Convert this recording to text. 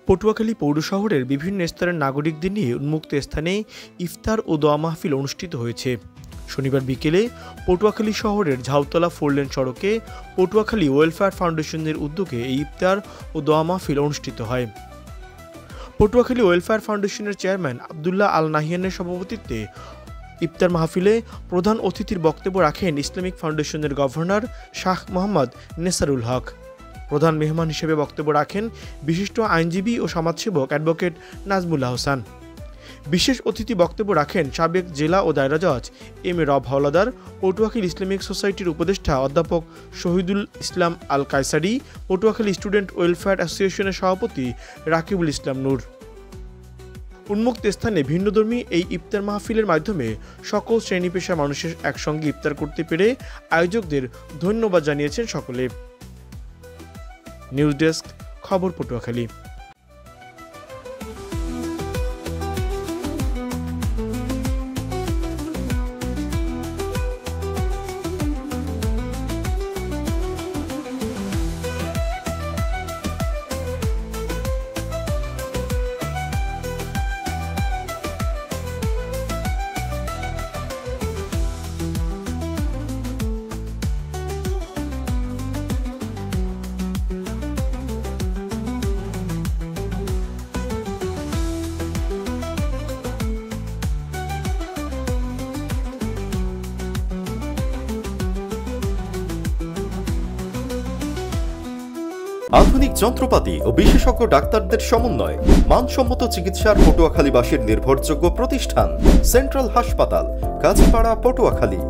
পটুয়াখালী পৌর শহরের বিভিন্ন স্তরের নাগরিকদের নিয়ে উন্মুক্ত স্থানে ইফতার ও দোয়া মাহফিল অনুষ্ঠিত হয়েছে। শনিবার বিকেলে পটুয়াখালী শহরের ঝাউতলা 4 লেন সড়কে পটুয়াখালী ওয়েলফেয়ার ফাউন্ডেশনের উদ্যোগে এই ইফতার ও দোয়া মাহফিল অনুষ্ঠিত হয়। পটুয়াখালী ওয়েলফেয়ার ফাউন্ডেশনের চেয়ারম্যান আব্দুল্লাহ আল নাহিয়ানের সভাপতিত্বে ইফতার মাহফিলে প্রধান অতিথির বক্তব্য রাখেন ইসলামিক ফাউন্ডেশনের গভর্নর শাহ মোহাম্মদ নেসারুল হক। প্রধান মেহমান হিসেবে বক্তব্য রাখেন বিশিষ্ট আইনজীবী ও সমাজসেবক অ্যাডভোকেট নাজমুল্লাহ হোসেন। বিশেষ অতিথি বক্তব্য রাখেন সাবেক জেলা ও দায়রা জজ এম এ রব হাওলাদার, পটুয়াখালী ইসলামিক সোসাইটির উপদেষ্টা অধ্যাপক শহীদুল ইসলাম আল কায়সারি, পটুয়াখালী স্টুডেন্ট ওয়েলফেয়ার অ্যাসোসিয়েশনের সভাপতি রাকিবুল ইসলাম নূর। উন্মুক্ত স্থানে ভিন্নধর্মী এই ইফতার মাহফিলের মাধ্যমে সকল শ্রেণী পেশার মানুষের একসঙ্গে ইফতার করতে পেরে আয়োজকদের ধন্যবাদ জানিয়েছেন সকলে। নিউজ ডেস্ক, খবর পটুয়াখালী। আধুনিক যন্ত্রপাতি ও বিশেষজ্ঞ ডাক্তারদের সমন্বয় মানসম্মত চিকিৎসার পটুয়াখালীবাসীর নির্ভরযোগ্য প্রতিষ্ঠান সেন্ট্রাল হাসপাতাল, কাজীপাড়া, পটুয়াখালী।